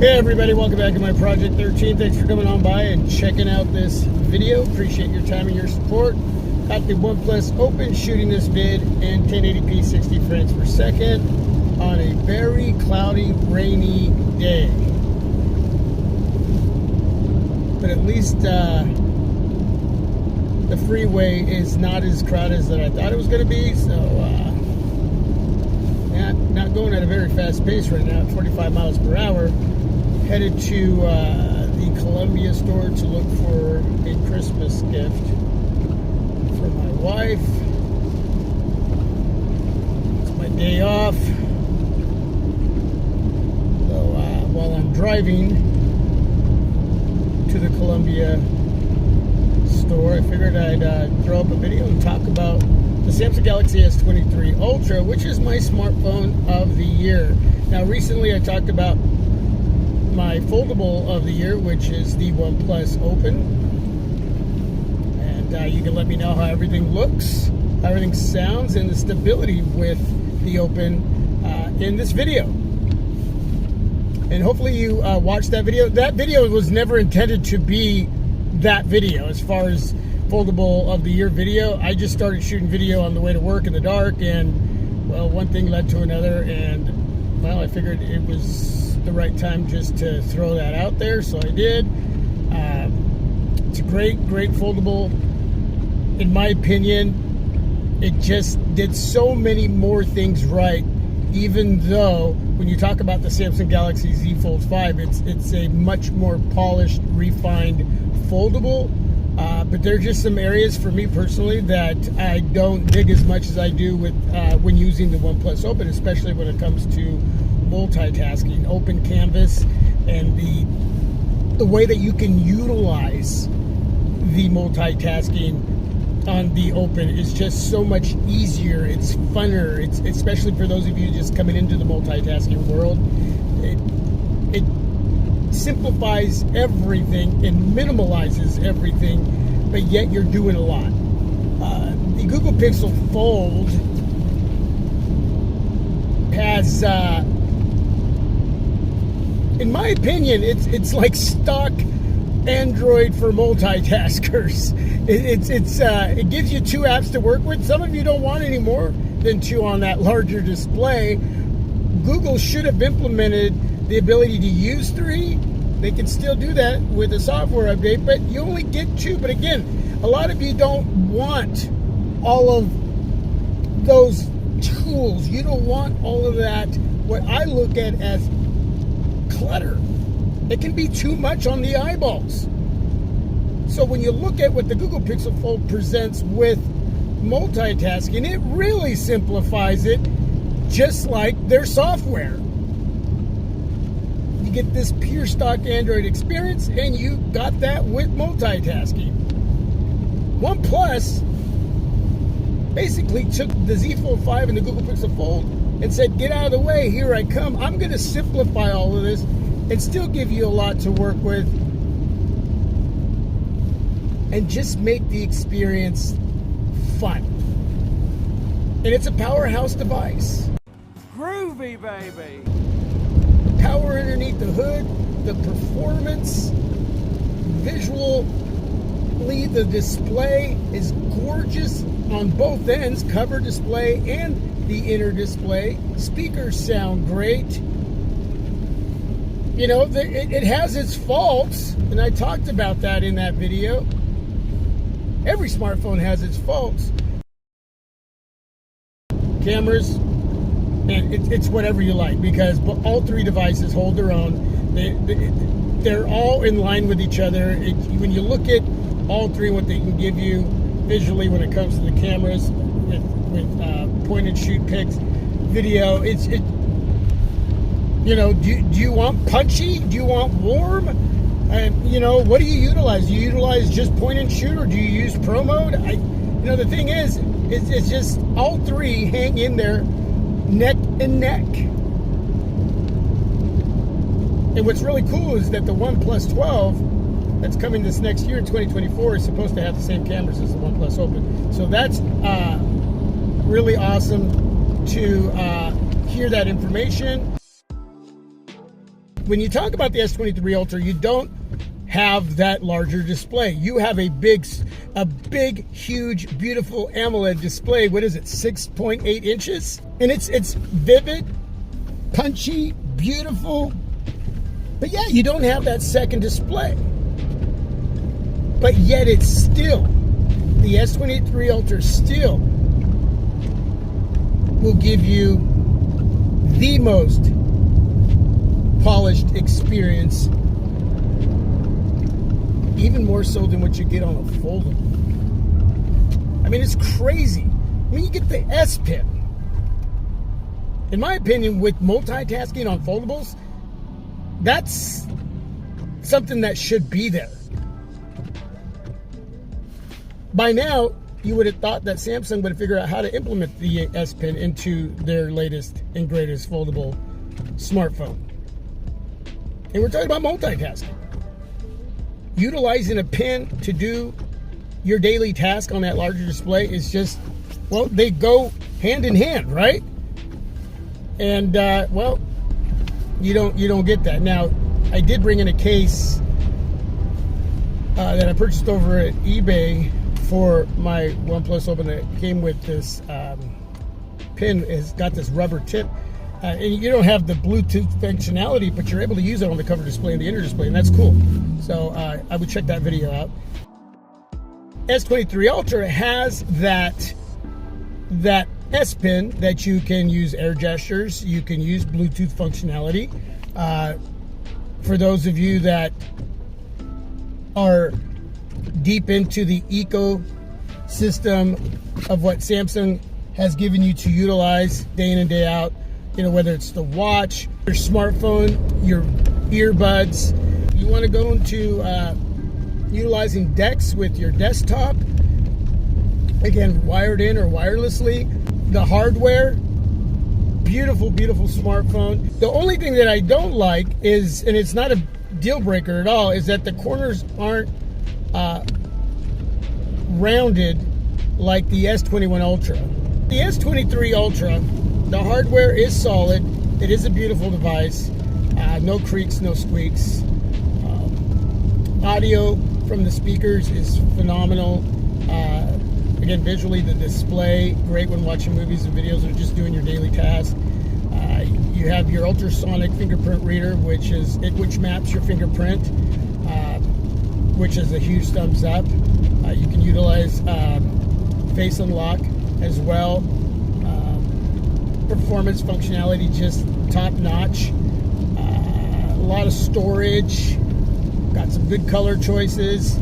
Hey everybody, welcome back to my Project 13. Thanks for coming on by and checking out this video. Appreciate your time and your support. Got the OnePlus Open shooting this vid in 1080p 60 frames per second on a very cloudy, rainy day. But at least the freeway is not as crowded as that I thought it was going to be, so not going at a very fast pace right now at 45 miles per hour. Headed to the Columbia store to look for a Christmas gift for my wife. It's my day off. So while I'm driving to the Columbia store, I figured I'd throw up a video and talk about the Samsung Galaxy S23 Ultra, which is my smartphone of the year. Now, recently I talked about my foldable of the year, which is the OnePlus Open, and you can let me know how everything looks, how everything sounds, and the stability with the Open in this video. And hopefully you watched that video. That video was never intended to be that video as far as foldable of the year video. I just started shooting video on the way to work in the dark, and well, one thing led to another, and well, I figured it was the right time just to throw that out there, so I did. It's a great foldable. In my opinion, it just did so many more things right, even though when you talk about the Samsung Galaxy Z Fold 5, it's a much more polished, refined foldable. But there are just some areas for me personally that I don't dig as much as I do with when using the OnePlus Open, especially when it comes to multitasking, open canvas, and the way that you can utilize the multitasking on the Open is just so much easier. It's funner. It's especially for those of you just coming into the multitasking world. It simplifies everything and minimalizes everything, but yet you're doing a lot. The Google Pixel Fold has in my opinion, it's like stock Android for multitaskers. It gives you 2 apps to work with. Some of you don't want any more than 2 on that larger display. Google should have implemented the ability to use 3. They can still do that with a software update, but you only get 2. But again, a lot of you don't want all of those tools. You don't want all of that, what I look at as clutter. It can be too much on the eyeballs. So when you look at what the Google Pixel Fold presents with multitasking, it really simplifies it, just like their software. You get this pure stock Android experience, and you got that with multitasking. OnePlus basically took the Z Fold 5 and the Google Pixel Fold and said, get out of the way, here I come. I'm going to simplify all of this and still give you a lot to work with and just make the experience fun. And it's a powerhouse device. Groovy, baby. Power underneath the hood, the performance, visually the display is gorgeous on both ends, cover display and the inner display. Speakers sound great. You know, it has its faults, and I talked about that in that video. Every smartphone has its faults. Cameras, and it's whatever you like, because all 3 devices hold their own. They're all in line with each other. When you look at all 3, what they can give you visually when it comes to the cameras, with point and shoot pics, video, you know, do you want punchy? Do you want warm? And you know, what do you utilize? Do you utilize just point and shoot, or do you use pro mode? You know, the thing is, it's just all 3 hang in there, neck and neck. And what's really cool is that the OnePlus 12 that's coming this next year in 2024 is supposed to have the same cameras as the OnePlus Open. So that's really awesome to hear that information. when you talk about the S23 Ultra, you don't have that larger display. You have a big, huge, beautiful AMOLED display. What is it, 6.8 inches? And it's vivid, punchy, beautiful. But yeah, you don't have that second display. But yet it's still, the S23 Ultra still will give you the most polished experience, even more so than what you get on a foldable. I mean, it's crazy. I mean, you get the S Pen. In my opinion, with multitasking on foldables, that's something that should be there. By now, you would have thought that Samsung would have figured out how to implement the S Pen into their latest and greatest foldable smartphone. And we're talking about multitasking. Utilizing a pen to do your daily task on that larger display is just, well, they go hand in hand, right? And well, you don't get that. Now, I did bring in a case that I purchased over at eBay for my OnePlus Open that came with this pen. Has got this rubber tip. And you don't have the Bluetooth functionality, but you're able to use it on the cover display and the inner display, and that's cool. So I would check that video out. S23 Ultra has that S Pen that you can use air gestures, you can use Bluetooth functionality. For those of you that are deep into the ecosystem of what Samsung has given you to utilize day in and day out, you know, whether it's the watch, your smartphone, your earbuds, you want to go into utilizing DeX with your desktop, again, wired in or wirelessly. The hardware, beautiful, beautiful smartphone. The only thing that I don't like is, and it's not a deal breaker at all, is that the corners aren't rounded like the S21 Ultra. The S23 Ultra, the hardware is solid. It is a beautiful device. No creaks, no squeaks. Audio from the speakers is phenomenal. Again, visually, the display, great when watching movies and videos or just doing your daily tasks. You have your ultrasonic fingerprint reader, which maps your fingerprint, which is a huge thumbs up. You can utilize face unlock as well. Performance functionality just top notch. A lot of storage. Got some good color choices.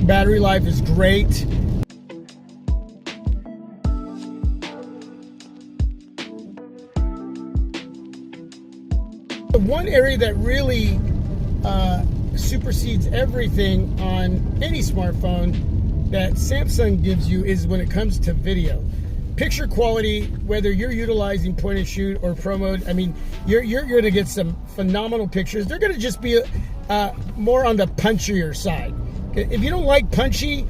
Battery life is great. The one area that really supersedes everything on any smartphone that Samsung gives you is when it comes to video. Picture quality, whether you're utilizing point and shoot or pro mode, I mean, you're going to get some phenomenal pictures. They're going to just be more on the punchier side. If you don't like punchy,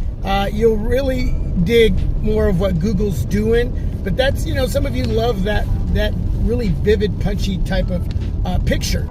you'll really dig more of what Google's doing. But that's, you know, some of you love that really vivid, punchy type of picture.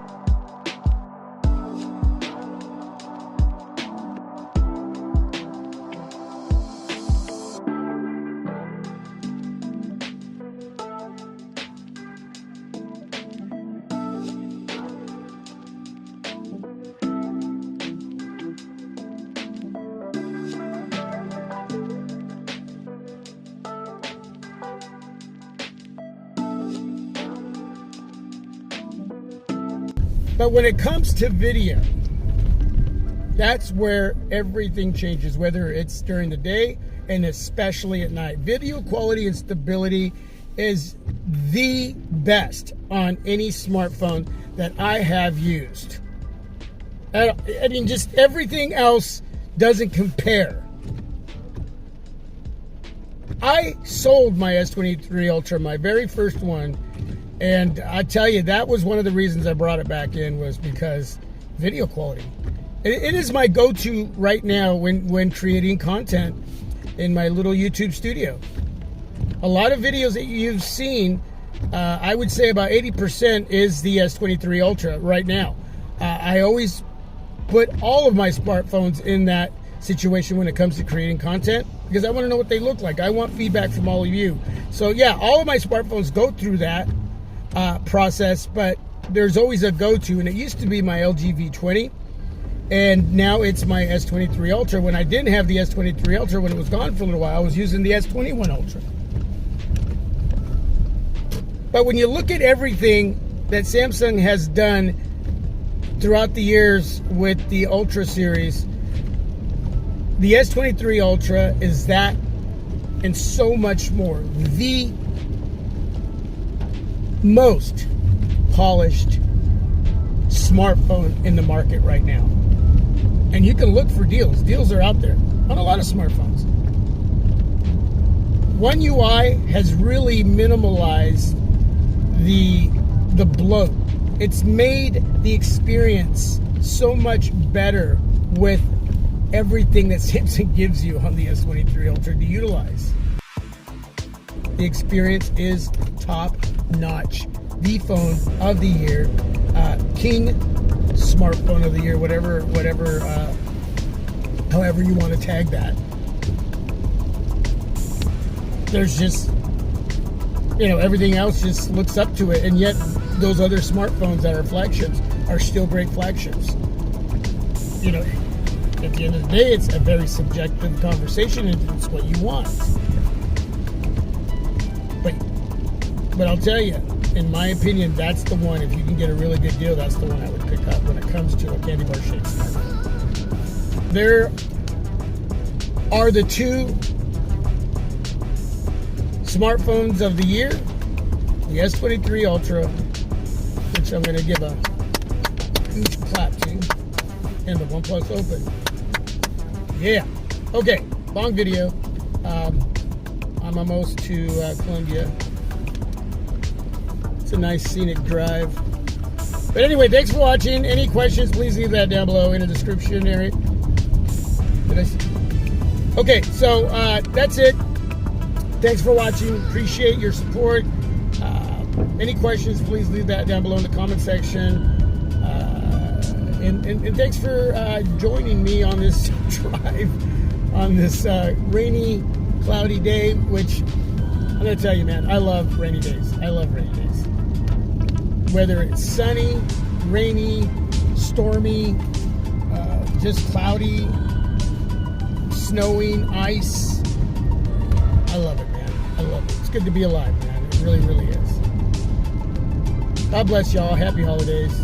But when it comes to video, that's where everything changes, whether it's during the day and especially at night. Video quality and stability is the best on any smartphone that I have used. I mean, just everything else doesn't compare. I sold my S23 Ultra, my very first one, and I tell you, that was one of the reasons I brought it back in, was because video quality. It is my go-to right now when creating content in my little YouTube studio. A lot of videos that you've seen I would say about 80% is the S23 Ultra right now. I always put all of my smartphones in that situation when it comes to creating content, because I want to know what they look like. I want feedback from all of you. So yeah, all of my smartphones go through that process, but there's always a go-to, and it used to be my LG V20, and now it's my S23 Ultra. When I didn't have the S23 Ultra, when it was gone for a little while, I was using the S21 Ultra. But when you look at everything that Samsung has done throughout the years with the Ultra series, the S23 Ultra is that and so much more. The most polished smartphone in the market right now. And you can look for deals. Deals are out there on a lot of smartphones. One UI has really minimalized the bloat. It's made the experience so much better with everything that Samsung gives you on the S23 Ultra to utilize. The experience is top notch. The phone of the year, King smartphone of the year, however you want to tag that. There's just, everything else just looks up to it, and yet those other smartphones that are flagships are still great flagships. At the end of the day, it's a very subjective conversation, and it's what you want. But I'll tell you, in my opinion, that's the one. If you can get a really good deal, that's the one I would pick up when it comes to a candy bar shake smartphone. There are the two smartphones of the year: the S23 Ultra, which I'm going to give a huge clap to, and the OnePlus Open. Yeah. Okay. Long video. I'm almost to Columbia. It's a nice scenic drive. But anyway, thanks for watching. Any questions, please leave that down below in the description area. Okay, so that's it. Thanks for watching. Appreciate your support. Any questions, please leave that down below in the comment section. And thanks for joining me on this drive on this rainy, cloudy day, which I'm going to tell you, man, I love rainy days. I love rainy days. Whether it's sunny, rainy, stormy, just cloudy, snowing, ice. I love it, man. I love it. It's good to be alive, man. It really, really is. God bless y'all. Happy holidays.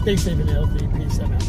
Stay safe and healthy. Peace. I'm out.